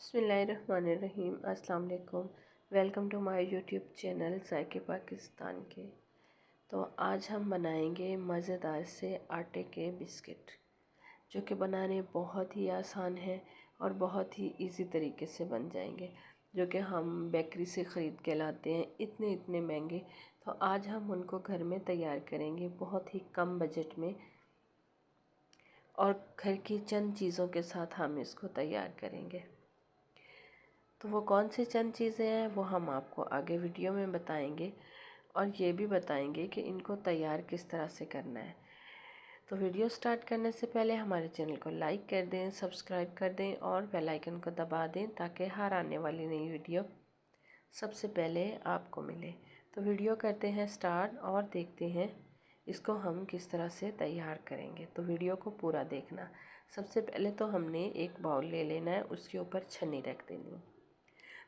बिस्मिल्लाहिर्रहमानिर्रहीम। अस्सलाम वालेकुम। Welcome to my YouTube channel जायके पाकिस्तान के। तो आज हम बनाएंगे मज़ेदार से आटे के बिस्किट, जो कि बनाने बहुत ही आसान है और बहुत ही इजी तरीके से बन जाएंगे, जो कि हम बेकरी से ख़रीद के लाते हैं इतने इतने महंगे। तो आज हम उनको घर में तैयार करेंगे बहुत ही कम बजट में, और घर की चंद चीज़ों के साथ हम इसको तैयार करेंगे। तो वो कौन सी चंद चीज़ें हैं वो हम आपको आगे वीडियो में बताएंगे, और ये भी बताएंगे कि इनको तैयार किस तरह से करना है। तो वीडियो स्टार्ट करने से पहले हमारे चैनल को लाइक कर दें, सब्सक्राइब कर दें और बेल आइकन को दबा दें, ताकि हर आने वाली नई वीडियो सबसे पहले आपको मिले। तो वीडियो करते हैं स्टार्ट और देखते हैं इसको हम किस तरह से तैयार करेंगे। तो वीडियो को पूरा देखना। सबसे पहले तो हमने एक बाउल ले लेना है, उसके ऊपर छन्नी रख देनी है।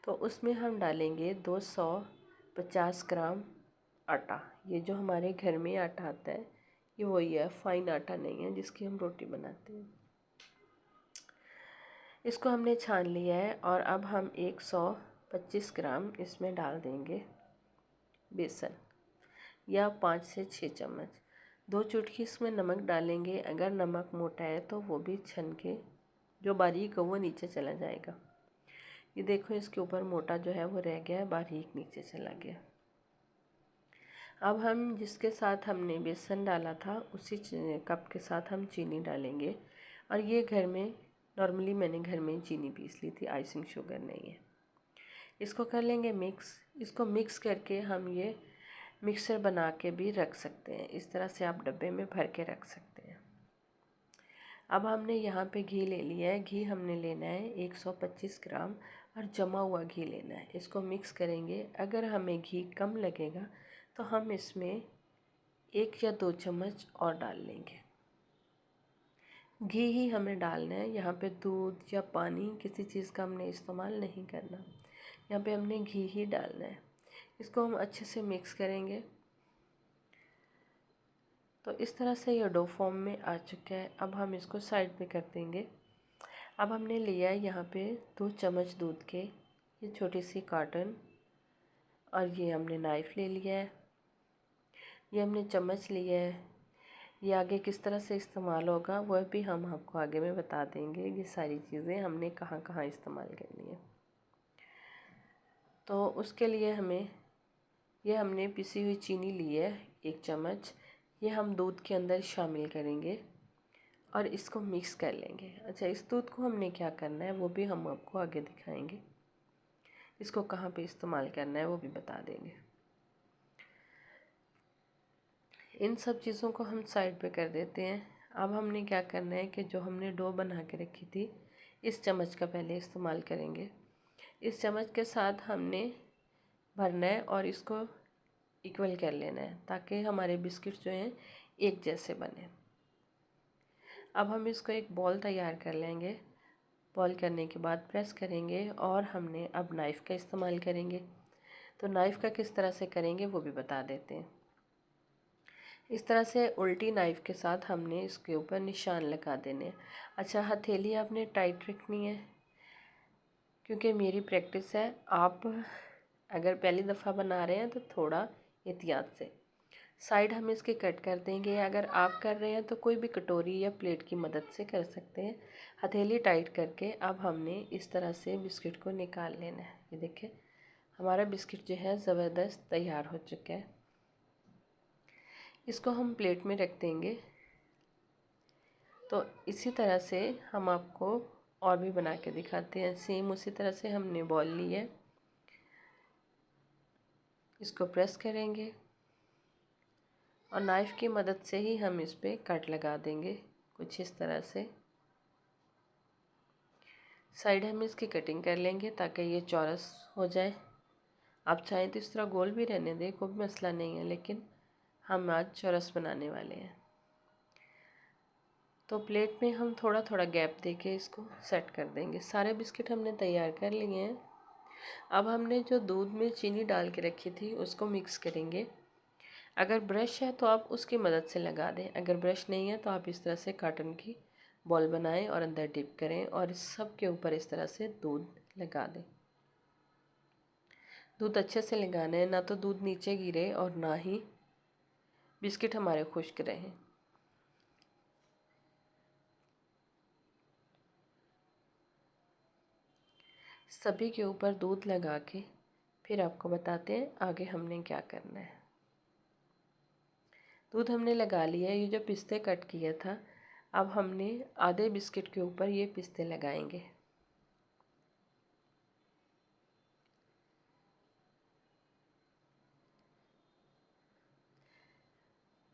तो उसमें हम डालेंगे 250 ग्राम आटा। ये जो हमारे घर में आटा आता है ये वही है, फाइन आटा नहीं है जिसकी हम रोटी बनाते हैं। इसको हमने छान लिया है और अब हम 125 ग्राम इसमें डाल देंगे बेसन, या 5 से 6 चम्मच। 2 चुटकी इसमें नमक डालेंगे। अगर नमक मोटा है तो वो भी छन के जो बारीक हो वो नीचे चला जाएगा। ये देखो, इसके ऊपर मोटा जो है वो रह गया है, बारीक नीचे चला गया। अब हम जिसके साथ हमने बेसन डाला था उसी कप के साथ हम चीनी डालेंगे। और ये घर में नॉर्मली मैंने घर में चीनी पीस ली थी, आइसिंग शुगर नहीं है। इसको कर लेंगे मिक्स। इसको मिक्स करके हम ये मिक्सर बना के भी रख सकते हैं। इस तरह से आप डब्बे में भर के रख सकते हैं। अब हमने यहाँ पे घी ले लिया है। घी हमने लेना है 125 ग्राम, और जमा हुआ घी लेना है। इसको मिक्स करेंगे। अगर हमें घी कम लगेगा तो हम इसमें 1 या 2 चम्मच और डाल लेंगे। घी ही हमें डालना है। यहाँ पे दूध या पानी किसी चीज़ का हमने इस्तेमाल नहीं करना, यहाँ पे हमने घी ही डालना है। इसको हम अच्छे से मिक्स करेंगे। तो इस तरह से ये डो फॉर्म में आ चुका है। अब हम इसको साइड पे कर देंगे। अब हमने लिया है यहाँ पे 2 चम्मच दूध के, ये छोटी सी कार्टन, और ये हमने नाइफ़ ले लिया है, ये हमने चम्मच लिया है। ये आगे किस तरह से इस्तेमाल होगा वह भी हम आपको आगे में बता देंगे। ये सारी चीज़ें हमने कहाँ कहाँ इस्तेमाल करनी है। तो उसके लिए ये हमने पिसी हुई चीनी ली है 1 चम्मच। ये हम दूध के अंदर शामिल करेंगे और इसको मिक्स कर लेंगे। अच्छा, इस दूध को हमने क्या करना है वो भी हम आपको आगे दिखाएंगे। इसको कहाँ पे इस्तेमाल करना है वो भी बता देंगे। इन सब चीज़ों को हम साइड पे कर देते हैं। अब हमने क्या करना है कि जो हमने डो बना के रखी थी, इस चम्मच का पहले इस्तेमाल करेंगे। इस चम्मच के साथ हमने भरना है और इसको इक्वल कर लेना है, ताकि हमारे बिस्किट जो हैं एक जैसे बने। अब हम इसको एक बॉल तैयार कर लेंगे। बॉल करने के बाद प्रेस करेंगे और हमने अब नाइफ़ का इस्तेमाल करेंगे। तो नाइफ़ का किस तरह से करेंगे वो भी बता देते हैं। इस तरह से उल्टी नाइफ़ के साथ हमने इसके ऊपर निशान लगा देने हैं। अच्छा, हथेली आपने टाइट रखनी है, क्योंकि मेरी प्रैक्टिस है। आप अगर पहली दफ़ा बना रहे हैं तो थोड़ा एहतियात से साइड हम इसके कट कर देंगे। अगर आप कर रहे हैं तो कोई भी कटोरी या प्लेट की मदद से कर सकते हैं। हथेली टाइट करके अब हमने इस तरह से बिस्किट को निकाल लेना है। ये देखिए, हमारा बिस्किट जो है ज़बरदस्त तैयार हो चुका है। इसको हम प्लेट में रख देंगे। तो इसी तरह से हम आपको और भी बना के दिखाते हैं। सेम उसी तरह से हमने बॉल ली है, इसको प्रेस करेंगे और नाइफ़ की मदद से ही हम इस पर कट लगा देंगे, कुछ इस तरह से। साइड हम इसकी कटिंग कर लेंगे ताकि ये चौरस हो जाए। आप चाहें तो इस तरह गोल भी रहने दें, कोई भी मसला नहीं है, लेकिन हम आज चौरस बनाने वाले हैं। तो प्लेट में हम थोड़ा थोड़ा गैप देके इसको सेट कर देंगे। सारे बिस्किट हमने तैयार कर लिए हैं। अब हमने जो दूध में चीनी डाल के रखी थी उसको मिक्स करेंगे। अगर ब्रश है तो आप उसकी मदद से लगा दें, अगर ब्रश नहीं है तो आप इस तरह से कॉटन की बॉल बनाएं और अंदर डिप करें और इस सब के ऊपर इस तरह से दूध लगा दें। दूध अच्छे से लगाना है, ना तो दूध नीचे गिरे और ना ही बिस्किट हमारे खुश्क रहें। सभी के ऊपर दूध लगा के फिर आपको बताते हैं आगे हमने क्या करना है। दूध हमने लगा लिया है। ये जो पिस्ते कट किया था, अब हमने आधे बिस्किट के ऊपर ये पिस्ते लगाएंगे।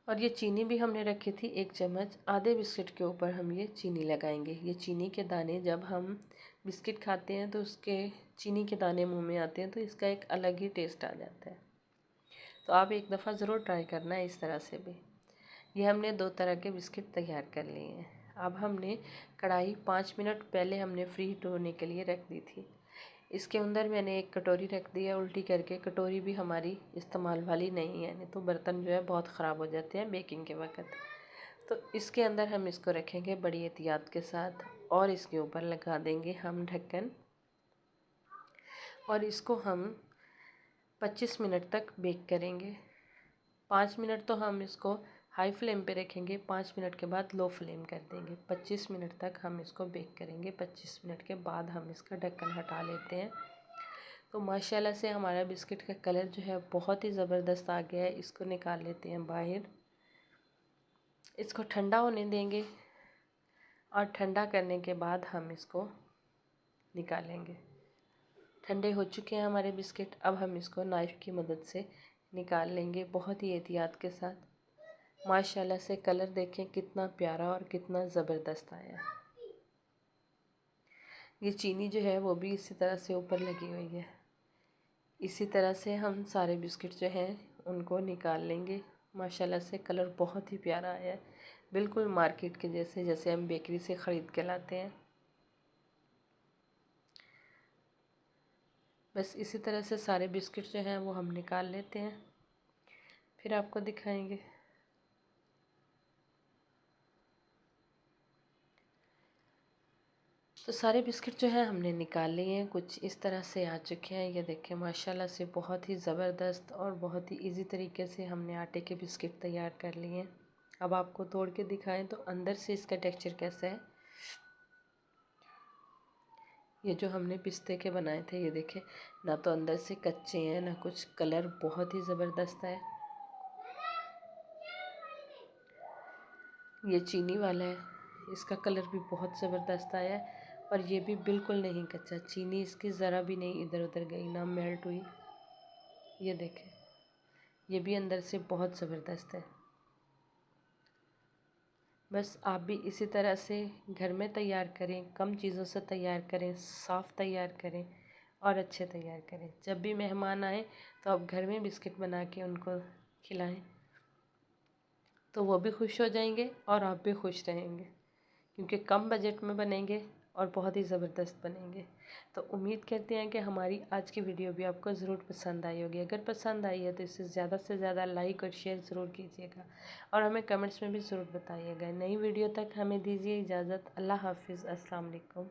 और ये चीनी भी हमने रखी थी 1 चम्मच। आधे बिस्किट के ऊपर हम ये चीनी लगाएंगे। ये चीनी के दाने जब हम बिस्किट खाते हैं तो उसके चीनी के दाने मुंह में आते हैं तो इसका एक अलग ही टेस्ट आ जाता है। तो आप एक दफ़ा ज़रूर ट्राई करना है इस तरह से भी। ये हमने 2 तरह के बिस्किट तैयार कर लिए हैं। अब हमने कढ़ाई 5 मिनट पहले हमने फ्री हीट होने के लिए रख दी थी। इसके अंदर मैंने एक कटोरी रख दी है उल्टी करके। कटोरी भी हमारी इस्तेमाल वाली नहीं है, नहीं तो बर्तन जो है बहुत ख़राब हो जाते हैं बेकिंग के वक्त। तो इसके अंदर हम इसको रखेंगे बड़ी एहतियात के साथ और इसके ऊपर लगा देंगे हम ढक्कन और इसको हम 25 मिनट तक बेक करेंगे। 5 मिनट तो हम इसको हाई फ्लेम पे रखेंगे, 5 मिनट के बाद लो फ्लेम कर देंगे। 25 मिनट तक हम इसको बेक करेंगे। 25 मिनट के बाद हम इसका ढक्कन हटा लेते हैं। तो माशाल्लाह से हमारा बिस्किट का कलर जो है बहुत ही ज़बरदस्त आ गया है। इसको निकाल लेते हैं बाहर। इसको ठंडा होने देंगे और ठंडा करने के बाद हम इसको निकालेंगे। ठंडे हो चुके हैं हमारे बिस्किट। अब हम इसको नाइफ़ की मदद से निकाल लेंगे बहुत ही एहतियात के साथ। माशाल्लाह से कलर देखें कितना प्यारा और कितना ज़बरदस्त आया है। ये चीनी जो है वो भी इसी तरह से ऊपर लगी हुई है। इसी तरह से हम सारे बिस्किट जो हैं उनको निकाल लेंगे। माशाल्लाह से कलर बहुत ही प्यारा आया है, बिल्कुल मार्केट के जैसे, जैसे हम बेकरी से ख़रीद के लाते हैं। बस इसी तरह से सारे बिस्किट जो हैं वो हम निकाल लेते हैं, फिर आपको दिखाएंगे। तो सारे बिस्किट जो हैं हमने निकाल लिए हैं, कुछ इस तरह से आ चुके हैं। ये देखें माशाल्लाह से बहुत ही ज़बरदस्त और बहुत ही इजी तरीके से हमने आटे के बिस्किट तैयार कर लिए हैं। अब आपको तोड़ के दिखाएं तो अंदर से इसका टेक्सचर कैसा है। ये जो हमने पिस्ते के बनाए थे, ये देखें ना तो अंदर से कच्चे हैं ना कुछ। कलर बहुत ही ज़बरदस्त है। ये चीनी वाला है, इसका कलर भी बहुत ज़बरदस्त आया है और ये भी बिल्कुल नहीं कच्चा। चीनी इसकी ज़रा भी नहीं इधर उधर गई, ना मेल्ट हुई। ये देखें, ये भी अंदर से बहुत ज़बरदस्त है। बस आप भी इसी तरह से घर में तैयार करें, कम चीज़ों से तैयार करें, साफ़ तैयार करें और अच्छे तैयार करें। जब भी मेहमान आए तो आप घर में बिस्किट बना के उनको खिलाएं, तो वो भी खुश हो जाएंगे और आप भी खुश रहेंगे, क्योंकि कम बजट में बनेंगे और बहुत ही ज़बरदस्त बनेंगे। तो उम्मीद करते हैं कि हमारी आज की वीडियो भी आपको ज़रूर पसंद आई होगी। अगर पसंद आई है तो इसे ज़्यादा से ज़्यादा लाइक और शेयर ज़रूर कीजिएगा और हमें कमेंट्स में भी ज़रूर बताइएगा। नई वीडियो तक हमें दीजिए इजाज़त। अल्लाह हाफिज़। अस्सलाम वालेकुम।